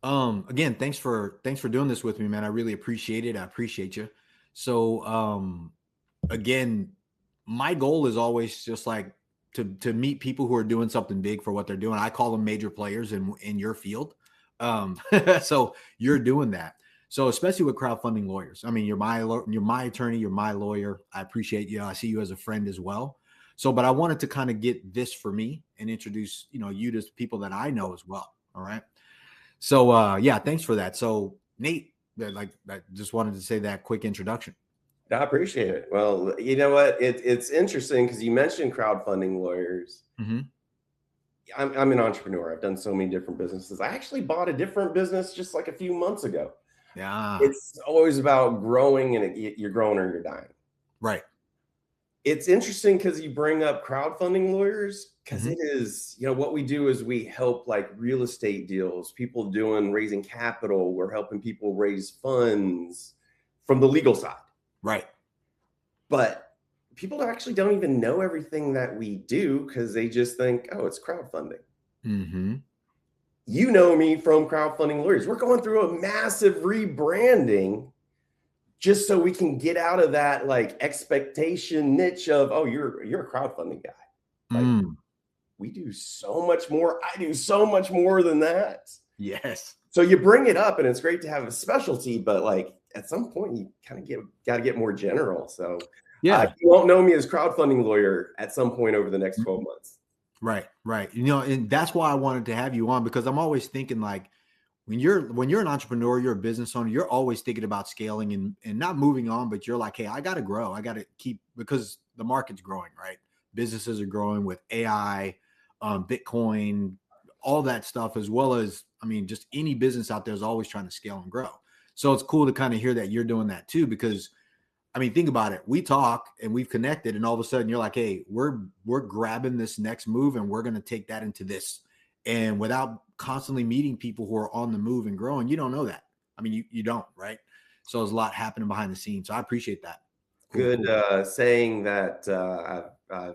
Again, thanks for doing this with me, man. I really appreciate it. I appreciate you. So, again, my goal is always just like to meet people who are doing something big for what they're doing. I call them major players in your field. Um, so you're doing that. So especially with crowdfunding lawyers. I mean, you're my attorney, you're my lawyer. I appreciate you. I see you as a friend as well. So, but I wanted to kind of get this for me and introduce, you to people that I know as well. All right. So yeah, thanks for that. So Nate, like I just wanted to say that quick introduction. I appreciate it. Well, you know what? It's interesting because you mentioned crowdfunding lawyers. Hmm. I'm an entrepreneur. I've done so many different businesses. I actually bought a different business just like a few months ago. Yeah. It's always about growing, and you're growing or you're dying. Right. It's interesting because you bring up crowdfunding lawyers because Hmm. it is, what we do is we help like real estate deals, people doing raising capital. We're helping people raise funds from the legal side. Right. But people actually don't even know everything that we do because they just think, oh, it's crowdfunding. Hmm. You know me from crowdfunding lawyers. We're going through a massive rebranding just so we can get out of that like expectation niche of, oh, you're a crowdfunding guy. Like, Mm. we do so much more. I do so much more than that. Yes. So you bring it up and it's great to have a specialty, but like at some point you kind of got to get more general. So Yeah. you won't know me as crowdfunding lawyer at some point over the next 12 months. Right. Right. And that's why I wanted to have you on, because I'm always thinking like when you're an entrepreneur, you're a business owner, you're always thinking about scaling and not moving on, but you're like, hey, I got to grow. I got to keep, because the market's growing, right? Businesses are growing with AI, Bitcoin, all that stuff, as well as, I mean, just any business out there is always trying to scale and grow. So it's cool to kind of hear that you're doing that too, because I mean, think about it. We talk and we've connected, and all of a sudden you're like, hey, we're grabbing this next move and we're going to take that into this. And without constantly meeting people who are on the move and growing, you don't know that. I mean, you don't, right? So there's a lot happening behind the scenes. So I appreciate that. Cool, Good cool. saying that I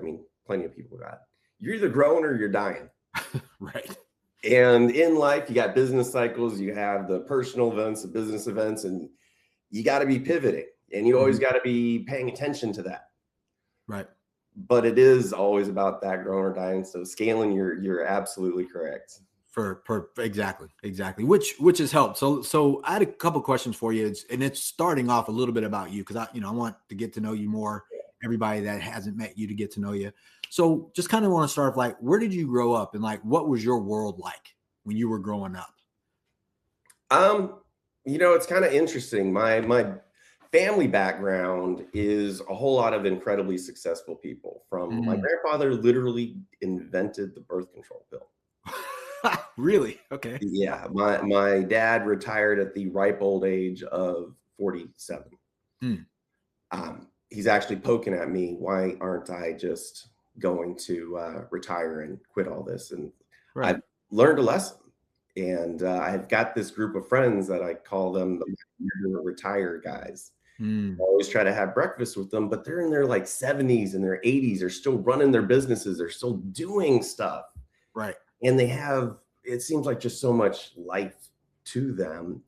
mean, plenty of people got. You're either growing or you're dying. Right. And in life, you got business cycles, you have the personal events, the business events, and you got to be pivoting and you always Mhm. got to be paying attention to that. Right. But it is always about that growing or dying. So scaling, you're absolutely correct. For exactly, which has helped. So I had a couple questions for you, and it's starting off a little bit about you, because I want to get to know you more. Everybody that hasn't met you to get to know you. So just kind of want to start off like, where did you grow up, and like what was your world like when you were growing up? Um, it's kind of interesting. My family background is a whole lot of incredibly successful people. From my Mm. grandfather literally invented the birth control pill. Really? Okay. Yeah, my dad retired at the ripe old age of 47. Mm. He's actually poking at me. Why aren't I just going to retire and quit all this? And Right. I've learned a lesson. And I've got this group of friends that I call them the retire guys. I Mm. always try to have breakfast with them, but they're in their like 70s and their 80s. They're still running their businesses. They're still doing stuff. Right. And they have, it seems like just so much life to them,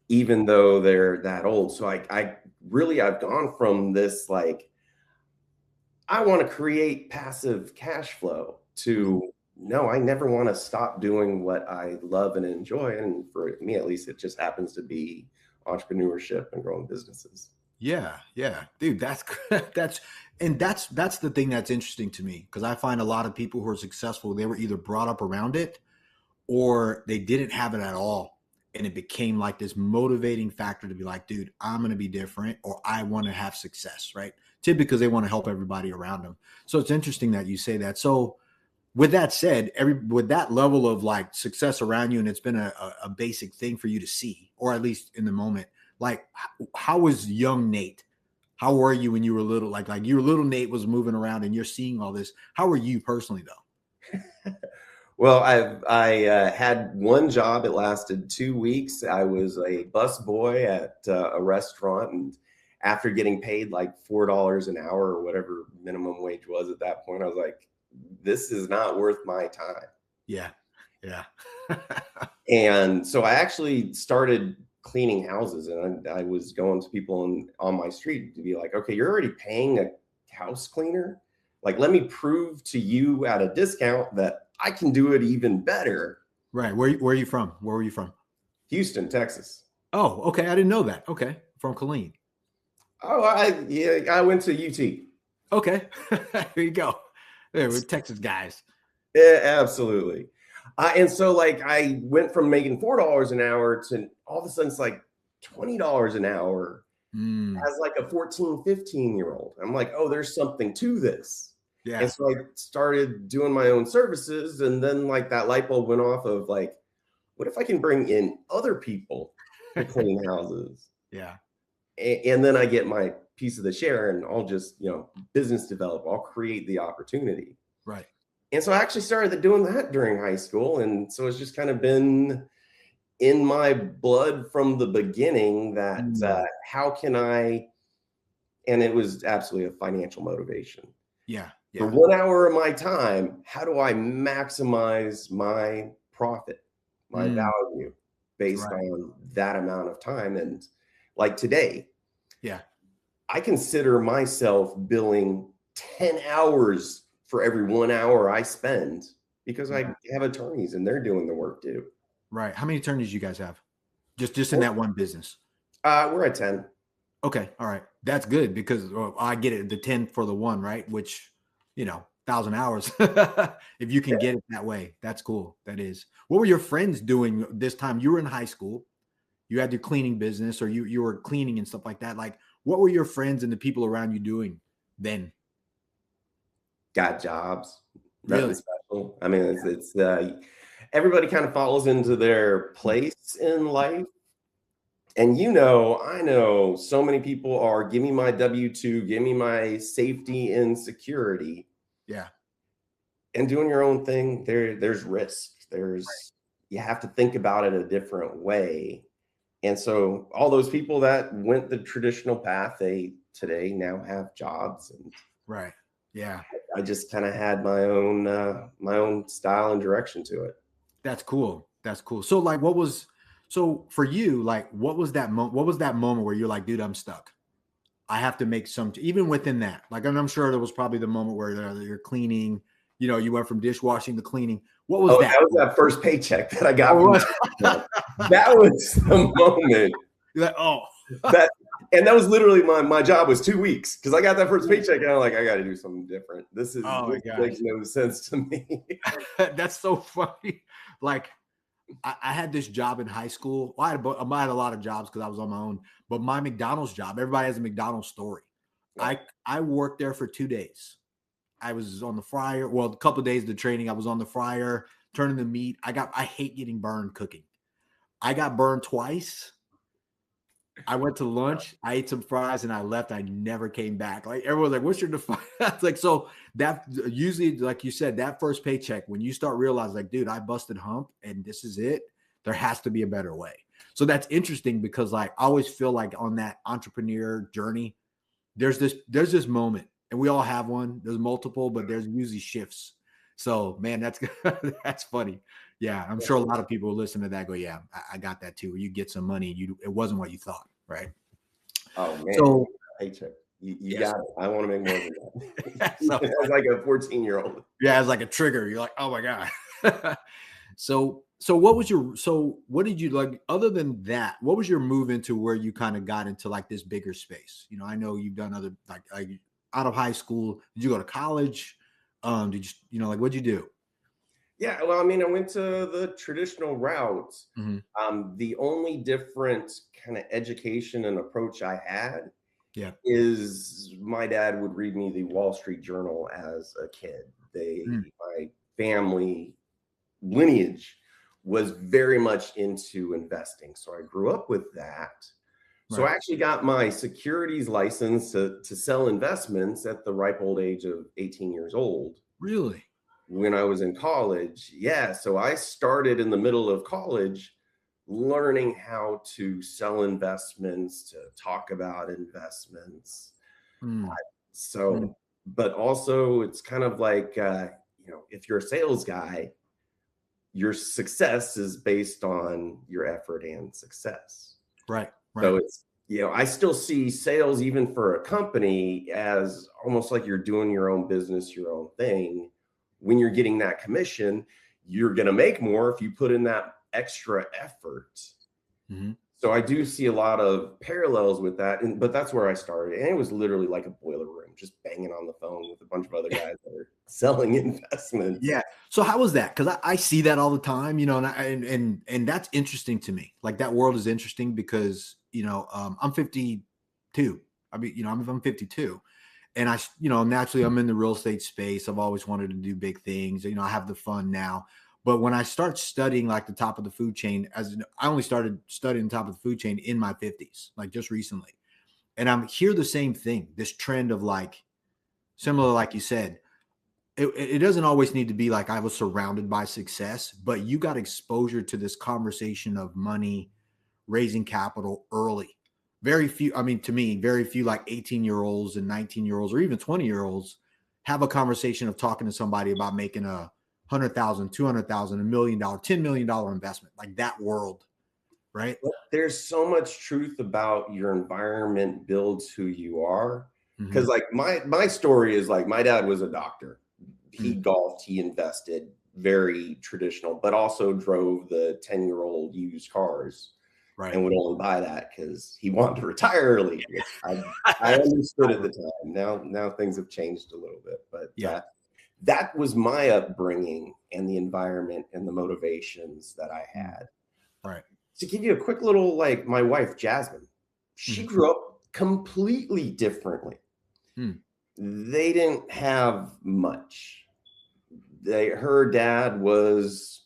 even though they're that old. So I really, I've gone from this, like, I want to create passive cash flow Mm. to, no, I never want to stop doing what I love and enjoy. And for me, at least, it just happens to be entrepreneurship and growing businesses. Yeah, yeah, dude, that's that's the thing that's interesting to me, because I find a lot of people who are successful, they were either brought up around it or they didn't have it at all, and it became like this motivating factor to be like, dude, I'm going to be different, or I want to have success, right? Typically because they want to help everybody around them. So it's interesting that you say that. So with that said, with that level of like success around you, and it's been a basic thing for you to see, or at least in the moment, like how was young Nate? How were you when you were little? Like your little Nate was moving around and you're seeing all this. How were you personally though? Well, I had one job. It lasted 2 weeks. I was a bus boy at a restaurant, and after getting paid like $4 an hour or whatever minimum wage was at that point, I was like, "This is not worth my time." Yeah. Yeah. And so I actually started cleaning houses, and I was going to people on my street to be like, okay, you're already paying a house cleaner. Like, let me prove to you at a discount that I can do it even better. Right. Where are you from? Where were you from? Houston, Texas. Oh, okay. I didn't know that. Okay. From Killeen. Oh, I went to UT. Okay. There you go. There, we're Texas guys. Yeah, absolutely. And so like I went from making $4 an hour to all of a sudden it's like $20 an hour as like a 14, 15-year-old. I'm like, oh, there's something to this. Yeah. And so I started doing my own services. And then like that light bulb went off of like, what if I can bring in other people to clean houses? Yeah. And then I get my piece of the share and I'll just, business develop. I'll create the opportunity. Right. And so I actually started doing that during high school. And so it's just kind of been in my blood from the beginning that how can I, and it was absolutely a financial motivation. Yeah. For 1 hour of my time, how do I maximize my profit, my value based on that amount of time? And like today, I consider myself billing 10 hours for every 1 hour I spend because I have attorneys and they're doing the work too. Right. How many attorneys you guys have? Just in that one business? We're at 10. Okay. All right. That's good because I get it. The 10 for the one, right? Which, 1,000 hours. If you can get it that way, that's cool. That is. What were your friends doing this time? You were in high school. You had your cleaning business or you were cleaning and stuff like that. Like, what were your friends and the people around you doing then? Got jobs. Really? Nothing special. I mean, it's everybody kind of falls into their place in life. And I know so many people are give me my W-2, give me my safety and security. Yeah. And doing your own thing, there's risk. You have to think about it a different way. And so all those people that went the traditional path, they today now have jobs. And right. Yeah. I just kind of had my own style and direction to it. That's cool. That's cool. So like so for you, like what was that moment where you're like, dude, I'm stuck. I have to make even within that. Like, and I'm sure there was probably the moment where you're cleaning, you went from dishwashing to cleaning. What was that? That was that first paycheck that I got. That was the moment. Like, and that was literally my job was 2 weeks because I got that first paycheck and I'm like, I got to do something different. This makes no sense to me. That's so funny. Like, I had this job in high school. Well, I had a lot of jobs because I was on my own, but my McDonald's job, everybody has a McDonald's story. Yeah. I worked there for 2 days. I was on the fryer. Well, a couple of days of the training, I was on the fryer, turning the meat. I hate getting burned cooking. I got burned twice. I went to lunch, I ate some fries, and I left. I never came back. Like everyone's like, "What's your defense?" Like, so that usually, like you said, that first paycheck, when you start realizing, like, dude, I busted hump, and this is it. There has to be a better way. So that's interesting because, like, I always feel like on that entrepreneur journey, there's this moment, and we all have one. There's multiple, but there's usually shifts. So, man, that's funny. Yeah, I'm sure a lot of people who listen to that go, yeah, I got that too. You get some money, it wasn't what you thought, right? Oh man, so paycheck. You got it. I want to make more than that. So, it's like a 14-year-old. Yeah, it's like a trigger. You're like, oh my God. So what did you like other than that? What was your move into where you kind of got into like this bigger space? I know you've done other like out of high school. Did you go to college? Did you like what'd you do? Yeah, well, I mean, I went to the traditional route. Mm-hmm. The only different kind of education and approach I had is my dad would read me the Wall Street Journal as a kid. My family lineage was very much into investing. So I grew up with that. So I actually got my securities license to sell investments at the ripe old age of 18 years old. Really? When I was in college. Yeah. So I started in the middle of college learning how to sell investments, to talk about investments. But also it's kind of like, if you're a sales guy, your success is based on your effort and success. Right. So Right. it's, I still see sales, even for a company, as almost like you're doing your own business, your own thing. When you're getting that commission, you're going to make more if you put in that extra effort. Mm-hmm. So I do see a lot of parallels with that. But that's where I started. And it was literally like a boiler room, just banging on the phone with a bunch of other guys that are selling investments. Yeah. So how was that? Because I see that all the time, and that's interesting to me. Like that world is interesting because I'm 52. I mean, I'm 52, and naturally I'm in the real estate space. I've always wanted to do big things. I have the fun now. But when I start studying like the top of the food chain, I only started studying the top of the food chain in my 50s, like just recently, and I'm hear the same thing. This trend of like similar, like you said it doesn't always need to be like I was surrounded by success, but you got exposure to this conversation of money, raising capital early. Very few, I mean, to me, very few like 18-year-olds and 19-year-olds or even 20-year-olds have a conversation of talking to somebody about making a 100,000, 200,000, $1 million, $10 million investment, like that world, right? But there's so much truth about your environment builds who you are. Mm-hmm. Because like my story is like my dad was a doctor. He Mm-hmm. golfed, he invested, very traditional, but also drove the 10-year-old used cars Right. and would only buy that because he wanted to retire early, which I understood at the time. Now things have changed a little bit, but Yeah. that was my upbringing and the environment and the motivations that I had. Right. To give you a quick little, like my wife, Jasmine, she Mm-hmm. grew up completely differently. Mm. They didn't have much. Her dad was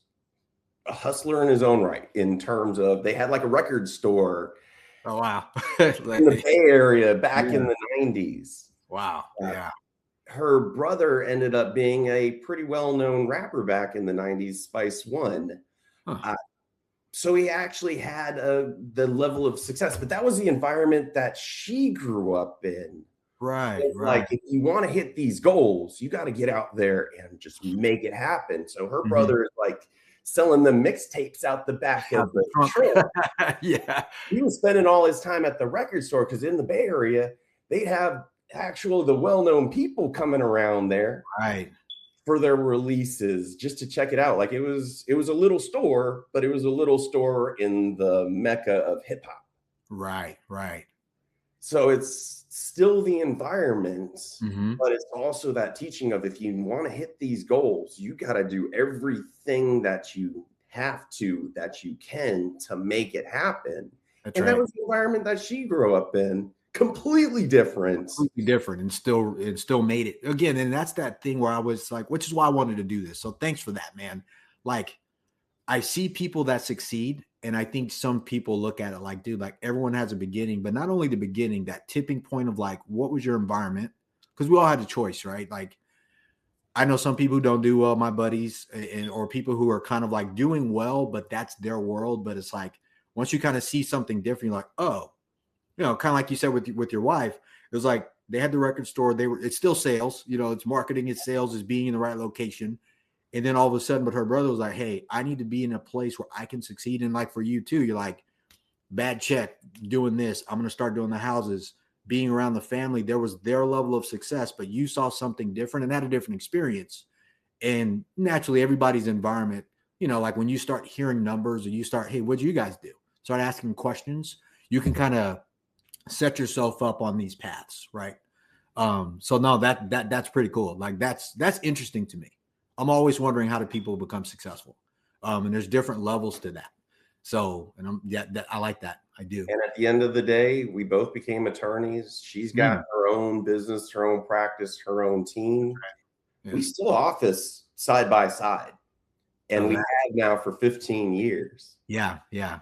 a hustler in his own right, in terms of they had like a record store Oh, wow. in the Bay Area back Yeah. in the 90s. Wow. Yeah. Her brother ended up being a pretty well-known rapper back in the 90s, Spice One. Huh. So he actually had the level of success, but that was the environment that she grew up in. Right. It's Right. like, if you want to hit these goals, you got to get out there and just make it happen. So her Mm-hmm. brother is like selling the mixtapes out the back of Out the the trunk. trunk. Yeah. He was spending all his time at the record store because in the Bay Area, they'd have the well-known people coming around there Right. for their releases just to check it out. Like it was a little store, but it was a little store in the mecca of hip hop. Right. Right. So it's still the environment, Mm-hmm. but it's also that teaching of, if you want to hit these goals, you got to do everything that you have to, that you can, to make it happen. That's And that right. was the environment that she grew up in, completely different. Completely different and still made it again. And that's that thing where I was like, which is why I wanted to do this. So thanks for that, man. Like I see people that succeed, and I think some people look at it like, dude, like everyone has a beginning, but not only the beginning, that tipping point of like, what was your environment? Because we all had a choice, right? Like I know some people who don't do well, my buddies, or people who are kind of like doing well, but that's their world. But it's like once you kind of see something different, you're like, oh, kind of like you said with your wife, it was like they had the record store. It's still sales, it's marketing, it's sales, is being in the right location. And then all of a sudden, but her brother was like, hey, I need to be in a place where I can succeed. And like for you too, you're like, bad check, doing this. I'm going to start doing the houses, being around the family. There was their level of success, but you saw something different and had a different experience. And naturally, everybody's environment, like when you start hearing numbers and you start, hey, what'd you guys do? Start asking questions. You can kind of set yourself up on these paths, right? So no, that's pretty cool. Like that's interesting to me. I'm always wondering, how do people become successful? And there's different levels to that. So, and I like that. I do. And at the end of the day, we both became attorneys. She's got her own business, her own practice, her own team. Yeah. We still office side by side, and we that. have now for 15 years. Yeah. Yeah.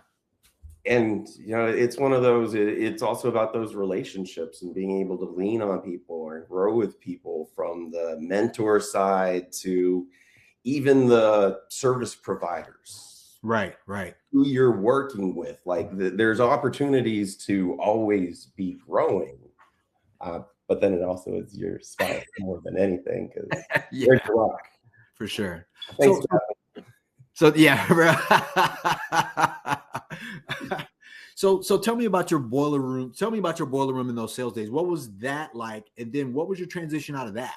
And, it's one of those, it's also about those relationships and being able to lean on people and grow with people, from the mentor side to even the service providers. Right. Right. Who you're working with. Like there's opportunities to always be growing. But then it also is your spouse more than anything, because Yeah, rock. for sure. Thanks, So So yeah. So tell me about your boiler room. Tell me about your boiler room in those sales days. What was that like? And then what was your transition out of that?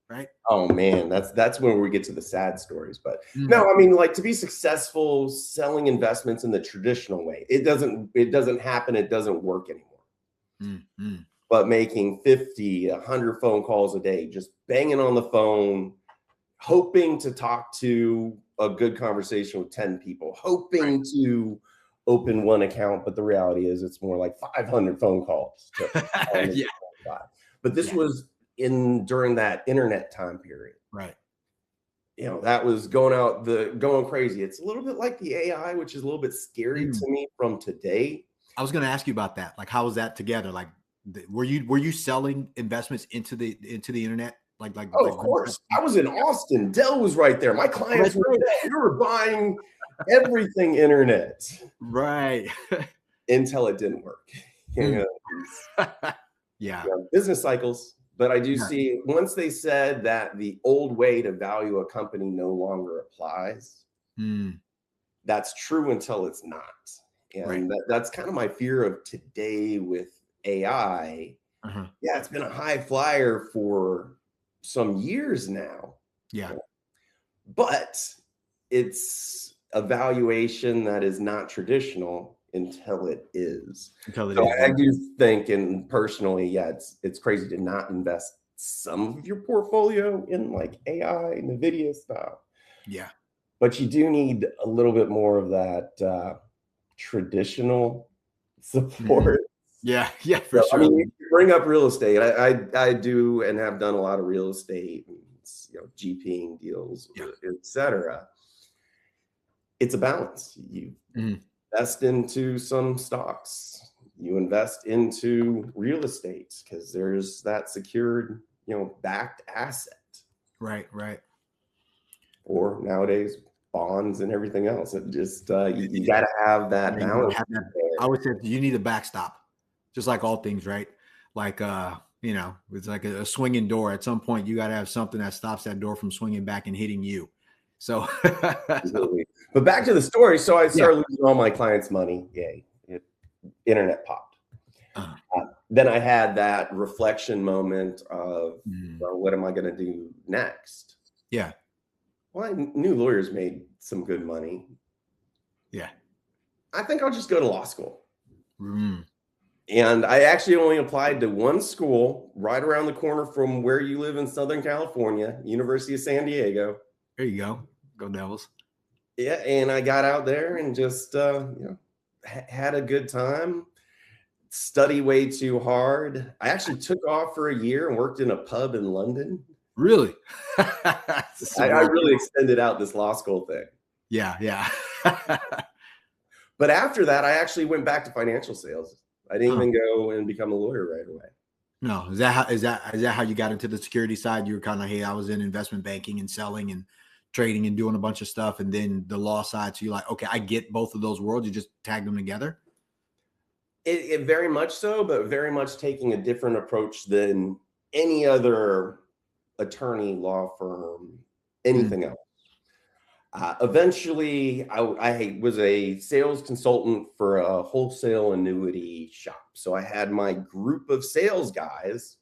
Right. Oh man, that's when we get to the sad stories. But Mm, no, I mean, like to be successful selling investments in the traditional way, it doesn't happen. It doesn't work anymore. mm, mm. But making 50, 100 phone calls a day, just banging on the phone, hoping to talk to a good conversation with 10 people, Right. hoping to open one account. But the reality is it's more like 500 phone calls to finally Yeah. get one guy. But this Yeah. was during that internet time period. Right. That was going crazy. It's a little bit like the AI, which is a little bit scary Mm. to me from today. I was going to ask you about that. Like, how was that together? Like, were you selling investments into the internet? Oh, of course. I was in Austin. Dell was right there. My Oh, clients that's were right. there. We were buying everything internet Right. until it didn't work. You Mm. know, Yeah. business cycles. But I do Yeah. see once they said that the old way to value a company no longer applies, Mm. that's true until it's not. Right. And that's kind of my fear of today with AI. Uh-huh. Yeah, it's been a high flyer for some years now, Yeah. but it's a valuation that is not traditional until it is. Until it So is. I do think, and personally, yeah, it's crazy to not invest some of your portfolio in like AI, NVIDIA stuff, Yeah. but you do need a little bit more of that traditional Mhm. support. Yeah. Yeah. For So, I sure. mean, you bring up real estate. I do and have done a lot of real estate, and, GPing deals, Yeah. et cetera. It's a balance. You Mhm. invest into some stocks. You invest into real estate because there's that secured, backed asset. Right. Right. Or nowadays, bonds and everything else. It just you got to have that Yeah, you gotta balance have that. I there. would say you need a backstop, just like all things, right? Like, it's like a swinging door. At some point, you got to have something that stops that door from swinging back and hitting you. So, so Absolutely. But back to the story. So I yeah. started losing all my clients' money. Yay. Internet popped. Uh, Then I had that reflection moment of, mm, well, what am I going to do next? yeah. Well, I knew lawyers made some good money. Yeah. I think I'll just go to law school. Mm, And I actually only applied to one school right around the corner from where you live in Southern California, University of San Diego. there you go. Go Devils. Yeah, and I got out there and just had a good time. Study way too hard. I actually took off for a year and worked in a pub in London. Really? I really extended out this law school thing. Yeah. Yeah. But after that, I actually went back to financial sales. I didn't Huh. even go and become a lawyer right away. No, is that how you got into the security side? You were kind of, hey, I was in investment banking and selling and trading and doing a bunch of stuff, and then the law side. So you're like, okay, I get both of those worlds. You just tag them together. It very much so, but very much taking a different approach than any other attorney, law firm, Mm, anything else. Eventually, I was a sales consultant for a wholesale annuity shop. So I had my group of sales guys,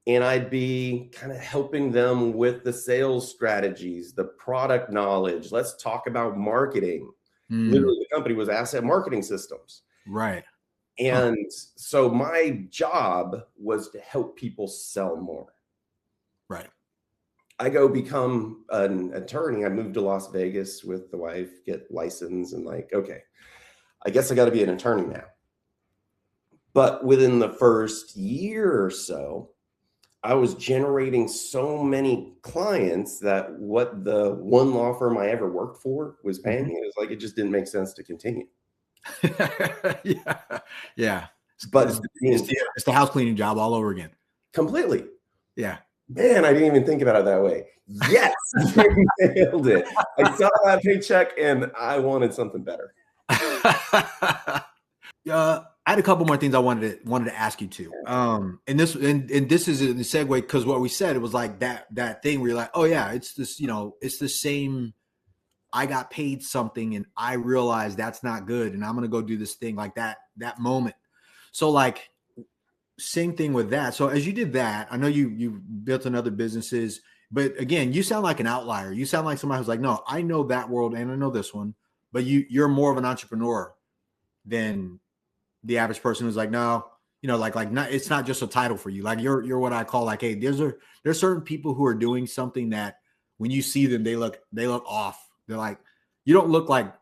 and I'd be kind of helping them with the sales strategies, the product knowledge. Let's talk about marketing. mm, Literally, the company was Asset Marketing Systems. right. Huh. And so my job was to help people sell more. Right. I go become an attorney. I moved to Las Vegas with the wife, get licensed, and like, okay, I guess I got to be an attorney now. But within the first year or so, I was generating so many clients that what the one law firm I ever worked for was paying Mhm. me, it was like it just didn't make sense to continue. Yeah. Yeah. But being It's the house cleaning job all over again. completely, Yeah. man, I didn't even think about it that way. Yes, you nailed it. I saw that paycheck and I wanted something better. I had a couple more things I wanted to ask you too. And this is a segue because what we said, it was like that thing where you're like, oh yeah, it's this, it's the same I got paid something and I realized that's not good and I'm going to go do this thing, like that moment. So like same thing with that. So as you did that, I know you built another businesses, but again, you sound like an outlier. You sound like somebody who's like, no, I know that world and I know this one, but you're more of an entrepreneur than the average person who's like, no, like not, it's not just a title for you. Like you're what I call like, hey, there's certain people who are doing something that when you see them, they look off. They're like, you don't look like,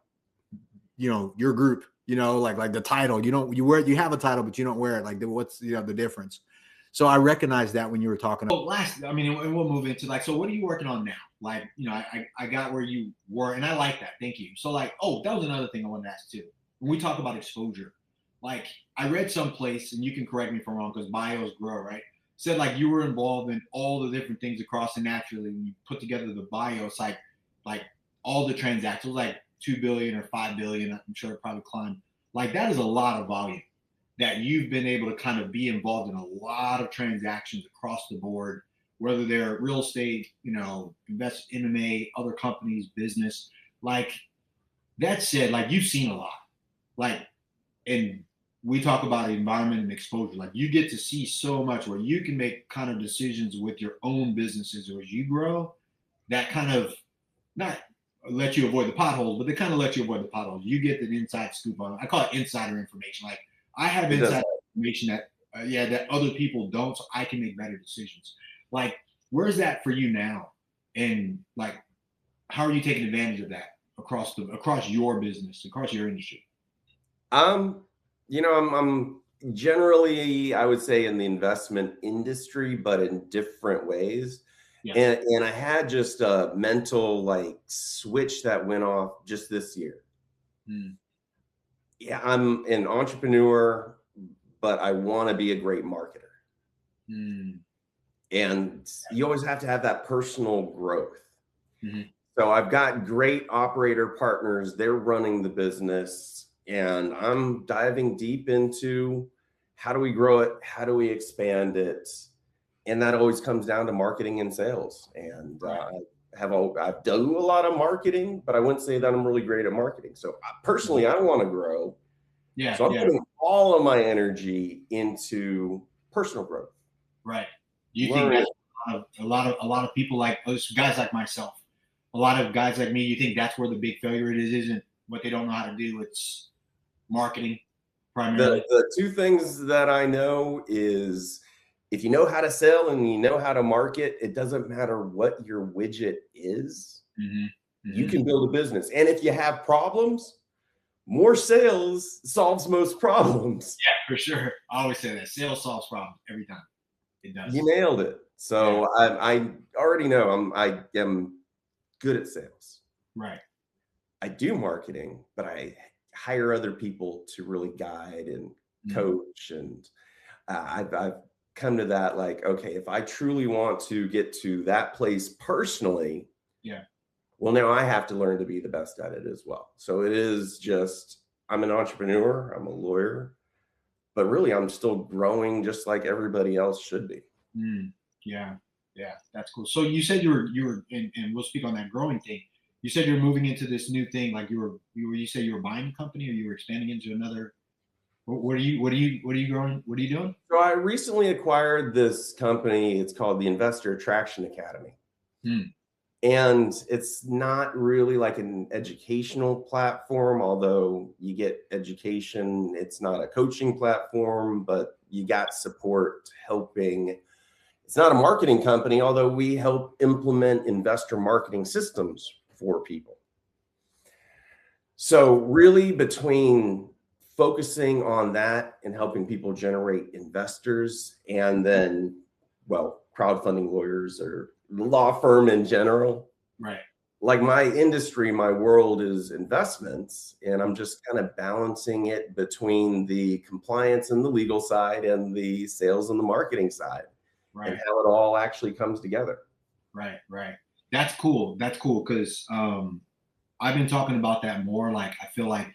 your group, like the title, you have a title, but you don't wear it. Like what's, the difference? So I recognize that when you were talking. Oh, and we'll move into like, so what are you working on now? Like, I got where you were and I like that. Thank you. So like, oh, that was another thing I wanted to ask too. When we talk about exposure, like I read someplace, and you can correct me if I'm wrong because bios grow, right? Said like you were involved in all the different things across, and naturally when you put together the bios, like all the transactions, like 2 billion or 5 billion, I'm sure it probably climbed. Like that is a lot of volume that you've been able to kind of be involved in a lot of transactions across the board, whether they're real estate, invest MMA, other companies, business. Like that said, like you've seen a lot. Like, and we talk about environment and exposure. Like you get to see so much where you can make kind of decisions with your own businesses as you grow that kind of not let you avoid the potholes, but they kind of let you avoid the potholes. You get an inside scoop on it. I call it insider information. Like I have inside information that, that other people don't, so I can make better decisions. Like, where's that for you now? And like, how are you taking advantage of that across your business, across your industry? I'm generally, I would say, in the investment industry, but in different ways. Yeah. And I had just a mental like switch that went off just this year. Yeah, I'm an entrepreneur, but I want to be a great marketer. And you always have to have that personal growth. So I've got great operator partners. They're running the business. And I'm diving deep into how do we grow it? How do we expand it? And that always comes down to marketing and sales. And I do a lot of marketing, but I wouldn't say that I'm really great at marketing. So personally, I want to grow. Yeah. So I'm putting all of my energy into personal growth. Right. Do you think that's a lot of people like guys like myself, a lot of guys like me, you think that's where the big failure isn't what they don't know how to do? It's marketing primarily. The two things that I know is if you know how to sell and you know how to market, it doesn't matter what your widget is. You can build a business. And if you have problems, more sales solves most problems. Yeah, for sure. I always say that sales solves problems every time. It does. You nailed it. So I already know I am good at sales. Right. I do marketing, but I hire other people to really guide and coach. And I've come to that, like, okay, if I truly want to get to that place personally, well, now I have to learn to be the best at it as well. So it is just, I'm an entrepreneur, I'm a lawyer, but really I'm still growing just like everybody else should be. Yeah, that's cool. So you said you were, and we'll speak on that growing thing. You said you're moving into this new thing, like you said you were buying a company or you were expanding into another. What are you growing? What are you doing? So I recently acquired this company. It's called the Investor Attraction Academy. And it's not really like an educational platform, although you get education. It's not a coaching platform, but you got support helping. It's not a marketing company, although we help implement investor marketing systems for people. So really between focusing on that and helping people generate investors and then, well, crowdfunding lawyers or law firm in general. Right. Like my industry, my world is investments, and I'm just kind of balancing it between the compliance and the legal side and the sales and the marketing side. Right. And how it all actually comes together. Right. That's cool. Because I've been talking about that more. Like I feel like,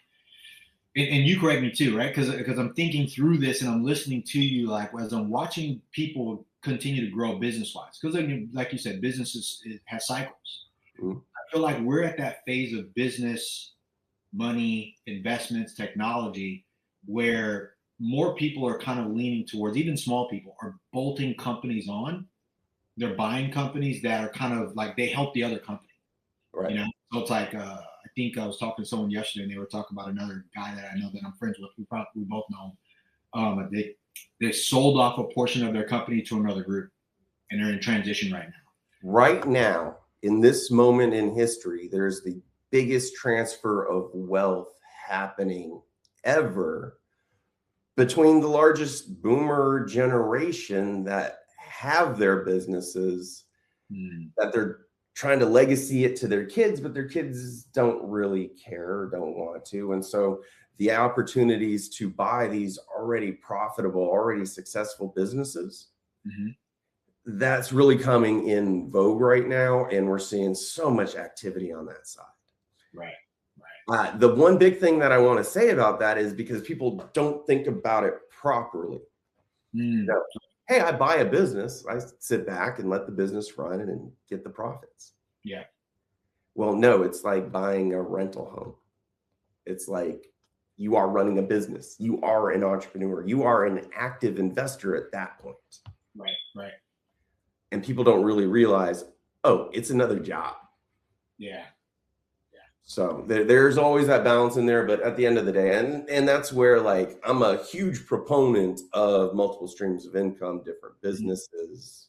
and you correct me too, right? Because I'm thinking through this and I'm listening to you, like as I'm watching people continue to grow business wise. Because like you said, business has cycles. I feel like we're at that phase of business, money, investments, technology, where more people are kind of leaning towards, even small people are bolting companies on. They're buying companies that are kind of like they help the other company. Right. You know, so it's like I think I was talking to someone yesterday, and they were talking about another guy that I know that I'm friends with. We both know him. They sold off a portion of their company to another group, and they're in transition right now. Right now, in this moment in history, there's the biggest transfer of wealth happening ever between the largest boomer generation that have their businesses that they're trying to legacy it to their kids, but their kids don't really care or don't want to. And so the opportunities to buy these already profitable, already successful businesses, that's really coming in vogue right now. And we're seeing so much activity on that side. Right. The one big thing that I want to say about that is because people don't think about it properly. You know, hey, I buy a business, I sit back and let the business run and get the profits. Yeah. Well, no, it's like buying a rental home. It's like you are running a business. You are an entrepreneur. You are an active investor at that point. Right. And people don't really realize, oh, it's another job. Yeah. So there's always that balance in there, but at the end of the day, and that's where, like, I'm a huge proponent of multiple streams of income, different businesses,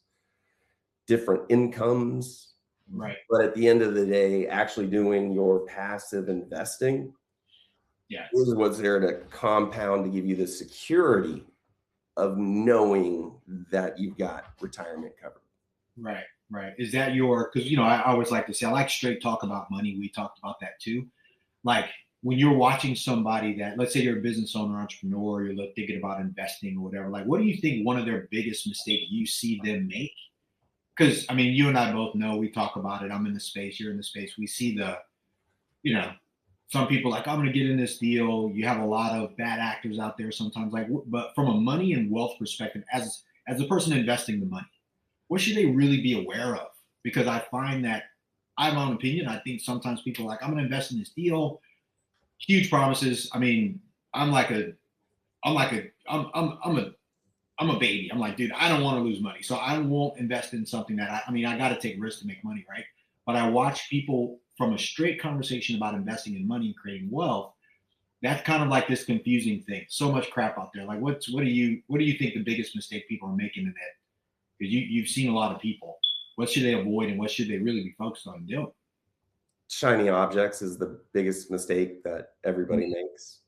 different incomes. Right. But at the end of the day, actually doing your passive investing is what's there to compound, to give you the security of knowing that you've got retirement covered. Right. Is that because, I always like to say, I like straight talk about money. We talked about that too. Like when you're watching somebody that, let's say you're a business owner, entrepreneur, you're thinking about investing or whatever, like, what do you think one of their biggest mistakes you see them make? Because, I mean, you and I both know, we talk about it. I'm in the space, you're in the space. We see some people like, I'm going to get in this deal. You have a lot of bad actors out there sometimes, but from a money and wealth perspective, as the person investing the money, what should they really be aware of? Because I find that I have my own opinion. I think sometimes people are like, I'm going to invest in this deal, huge promises. I mean, I'm a baby. I'm like, dude, I don't want to lose money. So I won't invest in something that I got to take risks to make money. Right. But I watch people from a straight conversation about investing in money and creating wealth. That's kind of like this confusing thing. So much crap out there. Like, what do you think the biggest mistake people are making in that? Because you've seen a lot of people. What should they avoid and what should they really be focused on doing? Shiny objects is the biggest mistake that everybody makes.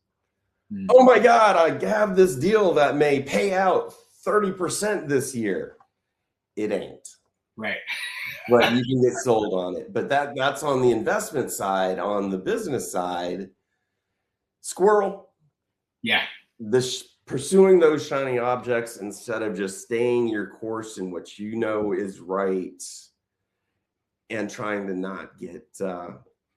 Oh my God, I have this deal that may pay out 30% this year. It ain't. Right. But you can get sold on it. But that's on the investment side. On the business side, squirrel. Yeah. Pursuing those shiny objects instead of just staying your course in what you know is right and trying to not get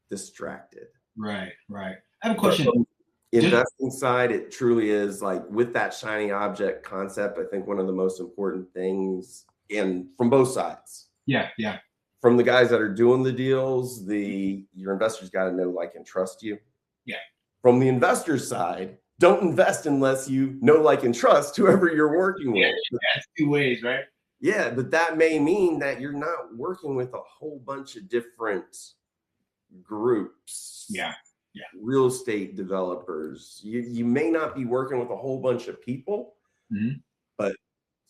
distracted. Right. I have a question. Investing side, it truly is like with that shiny object concept, I think one of the most important things from both sides. Yeah. From the guys that are doing the deals, your investors got to know, like, and trust you. Yeah. From the investor side, don't invest unless you know, like, and trust whoever you're working with. That's two ways, right? Yeah, but that may mean that you're not working with a whole bunch of different groups. Yeah. Real estate developers. You may not be working with a whole bunch of people, but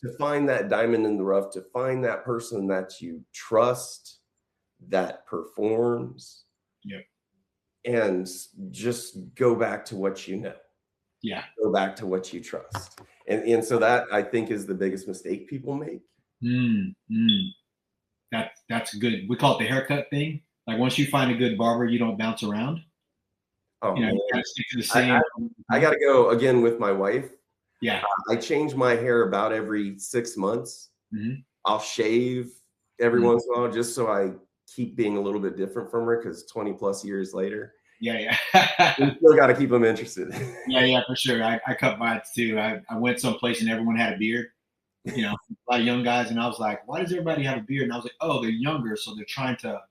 to find that diamond in the rough, to find that person that you trust, that performs, and just go back to what you know. Yeah. Go back to what you trust. And so that, I think, is the biggest mistake people make. That's good. We call it the haircut thing. Like, once you find a good barber, you don't bounce around. Oh, you gotta stick to the same. I got to go again with my wife. Yeah. I change my hair about every 6 months. I'll shave every once in a while just so I keep being a little bit different from her, because 20 plus years later. Yeah. We still got to keep them interested. Yeah, for sure. I cut mine too. I went someplace and everyone had a beard, a lot of young guys. And I was like, why does everybody have a beard? And I was like, oh, they're younger. So they're trying to,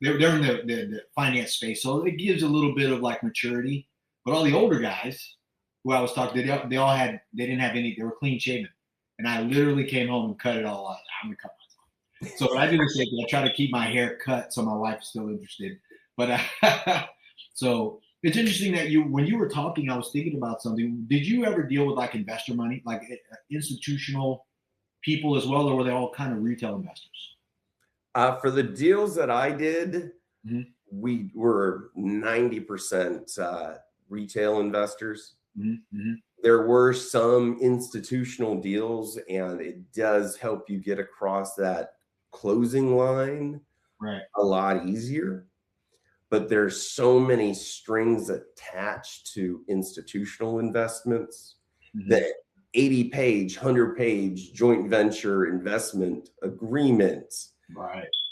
they're in the finance space, so it gives a little bit of like maturity. But all the older guys who I was talking to, they didn't have any, they were clean shaven, and I literally came home and cut it all out. I'm gonna cut myself. So what I do the same thing. I try to keep my hair cut so my wife's still interested. But so it's interesting that when you were talking, I was thinking about something. Did you ever deal with like investor money, like institutional people as well, or were they all kind of retail investors? For the deals that I did, mm-hmm. we were 90% retail investors. Mm-hmm. There were some institutional deals, and it does help you get across that closing line a lot easier. But there's so many strings attached to institutional investments that 80-page, 100-page joint venture investment agreement,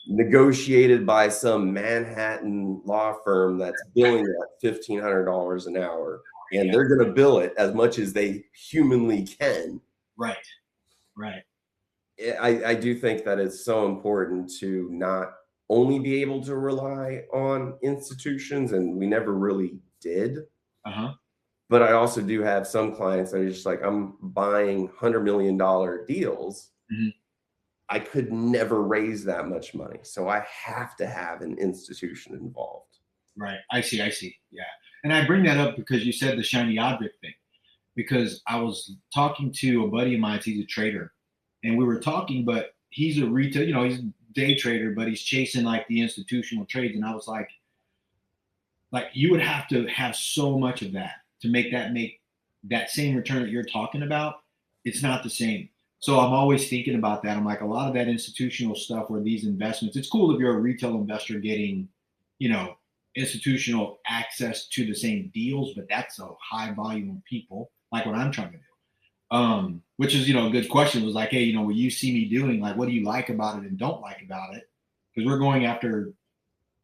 negotiated by some Manhattan law firm that's billing at $1,500 an hour, and they're going to bill it as much as they humanly can. Right. I do think that it's so important to not only be able to rely on institutions, and we never really did. But I also do have some clients that are just like, I'm buying $100 million deals. I could never raise that much money, so I have to have an institution involved. Right. I see. Yeah. And I bring that up because you said the shiny object thing, because I was talking to a buddy of mine. He's a trader, and we were talking, but he's a retail, he's a day trader, but he's chasing like the institutional trades. And I was like you would have to have so much of that to make that same return that you're talking about. It's not the same. So I'm always thinking about that. I'm like, a lot of that institutional stuff where these investments, it's cool if you're a retail investor getting, institutional access to the same deals, but that's a high volume of people, like what I'm trying to do. Which is, a good question. Was like, hey, what you see me doing, like, what do you like about it and don't like about it? Because we're going after,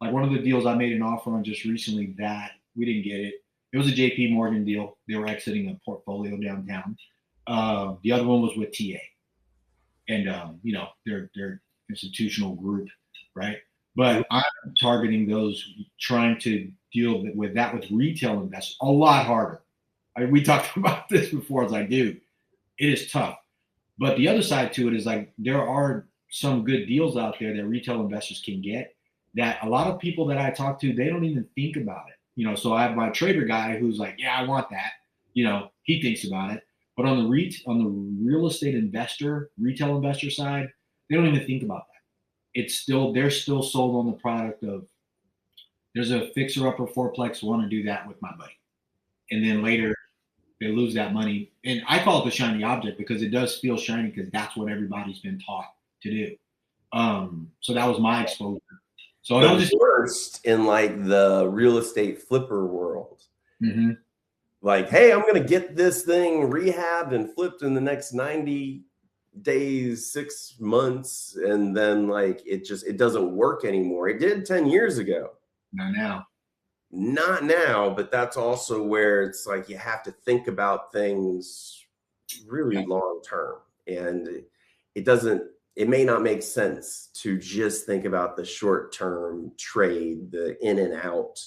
like, one of the deals I made an offer on just recently that we didn't get it. It was a JP Morgan deal. They were exiting a portfolio downtown. The other one was with TA, and their institutional group, right? But I'm targeting those, trying to deal with that with retail investors a lot harder. We talked about this before. It's like, dude, it is tough. But the other side to it is like, there are some good deals out there that retail investors can get that a lot of people that I talk to, they don't even think about it. So I have my trader guy who's like, yeah, I want that. He thinks about it. But on the real estate investor, retail investor side, they don't even think about that. They're still sold on the product of, there's a fixer upper fourplex, want to do that with my buddy. And then later they lose that money. And I call it the shiny object because it does feel shiny because that's what everybody's been taught to do. So that was my exposure. So it was worst in like the real estate flipper world. Like, hey, I'm going to get this thing rehabbed and flipped in the next 90 days, 6 months. And then like, it doesn't work anymore. It did 10 years ago. Not now, but that's also where it's like, you have to think about things really long term. And it may not make sense to just think about the short term trade, the in and out,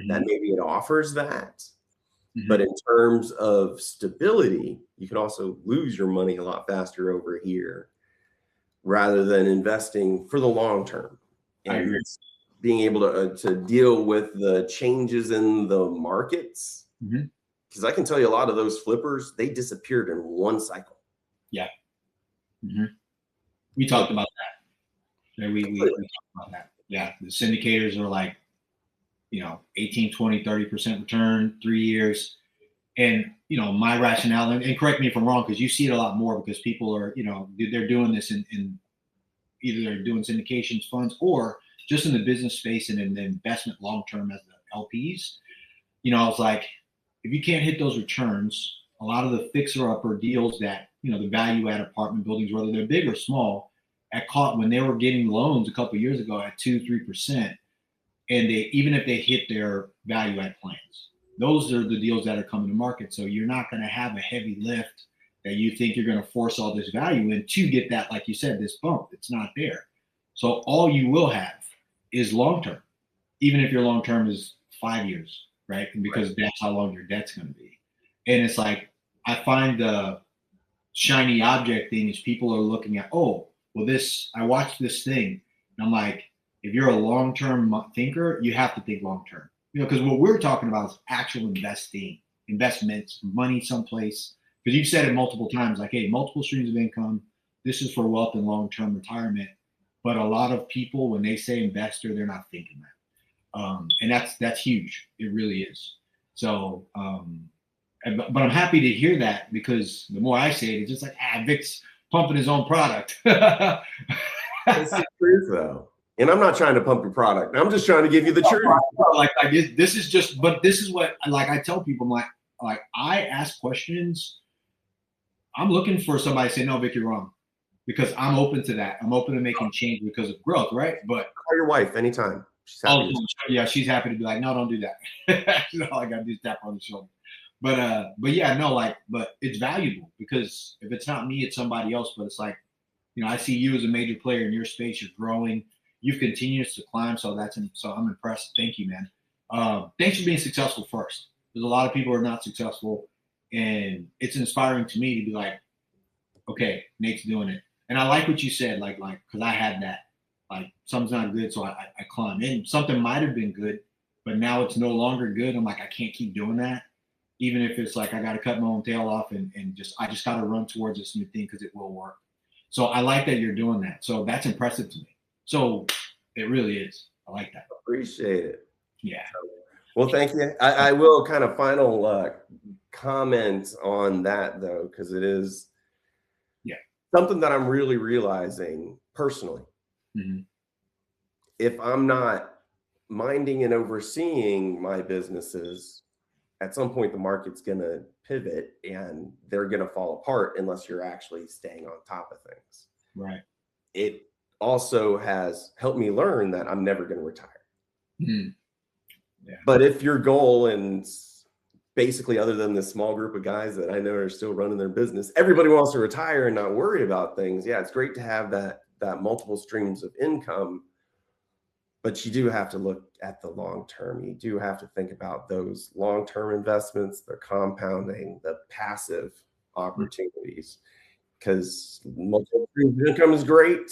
that maybe it offers that. But in terms of stability, you can also lose your money a lot faster over here rather than investing for the long term. And being able to deal with the changes in the markets. Because I can tell you a lot of those flippers, they disappeared in one cycle. Yeah. We talked about that. We talked about that. Yeah. The syndicators are like, 18, 20, 30% return, 3 years. And, my rationale, and correct me if I'm wrong, because you see it a lot more because people are, they're doing this in either they're doing syndications funds or just in the business space and in the investment long-term as the LPs. I was like, if you can't hit those returns, a lot of the fixer-upper deals that, the value-add apartment buildings, whether they're big or small, when they were getting loans a couple of years ago at 2-3%, and even if they hit their value-add plans, those are the deals that are coming to market. So you're not going to have a heavy lift that you think you're going to force all this value in to get that, like you said, this bump. It's not there. So all you will have is long-term, even if your long-term is 5 years, right? And because that's how long your debt's going to be. And it's like, I find the shiny object thing is people are looking at, oh, well, I watched this thing. And I'm like, if you're a long-term thinker, you have to think long-term, because what we're talking about is actual investments, money someplace. Because you've said it multiple times, like, hey, multiple streams of income. This is for wealth and long-term retirement. But a lot of people, when they say investor, they're not thinking that. And that's huge. It really is. So, but I'm happy to hear that, because the more I say it, it's just like, Vic's pumping his own product. It's the truth, though. And I'm not trying to pump your product. I'm just trying to give you the truth. Like this is just, but this is what, like, I tell people, I'm like I ask questions. I'm looking for somebody to say, no, Vic, you're wrong, because I'm open to that. I'm open to making change because of growth, right? But call your wife anytime. She's happy to be like, no, don't do that. All I got to do is tap on the shoulder. But yeah, no, but it's valuable, because if it's not me, it's somebody else. But it's like, I see you as a major player in your space. You're growing. You've continued to climb. So I'm impressed. Thank you, man. Thanks for being successful first. There's a lot of people who are not successful, and it's inspiring to me to be like, okay, Nate's doing it. And I like what you said, like, because I had that, like, something's not good, so I climb in. Something might have been good, but now it's no longer good. I'm like, I can't keep doing that. Even if it's like I got to cut my own tail off and I just got to run towards this new thing because it will work. So I like that you're doing that. So that's impressive to me. So it really is. I like that. Appreciate it. Yeah. Well, thank you. I will kind of final comment on that, though, because it is something that I'm really realizing personally. Mm-hmm. If I'm not minding and overseeing my businesses, at some point the market's going to pivot and they're going to fall apart unless you're actually staying on top of things. Right. It also has helped me learn that I'm never going to retire. Mm-hmm. Yeah. But if your goal, and basically other than this small group of guys that I know are still running their business, everybody wants to retire and not worry about things. Yeah, it's great to have that multiple streams of income. But you do have to look at the long term. You do have to think about those long-term investments, the compounding, the passive opportunities, because multiple streams of income is great,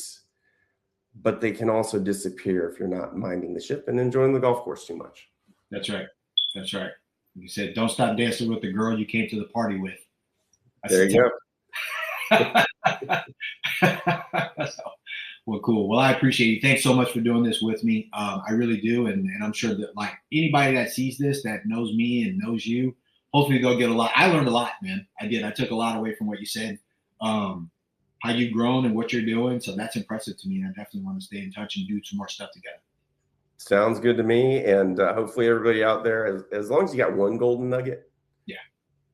but they can also disappear if you're not minding the ship and enjoying the golf course too much. That's right. That's right. You said, don't stop dancing with the girl you came to the party with. There you go. Well, cool. Well, I appreciate you. Thanks so much for doing this with me. I really do. And I'm sure that, like, anybody that sees this, that knows me and knows you, hopefully they'll get a lot. I learned a lot, man. I did. I took a lot away from what you said, how you've grown and what you're doing. So that's impressive to me. And I definitely want to stay in touch and do some more stuff together. Sounds good to me. And hopefully everybody out there, as long as you got one golden nugget,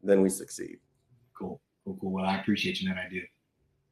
then we succeed. Cool. Well, I appreciate you, man. I do.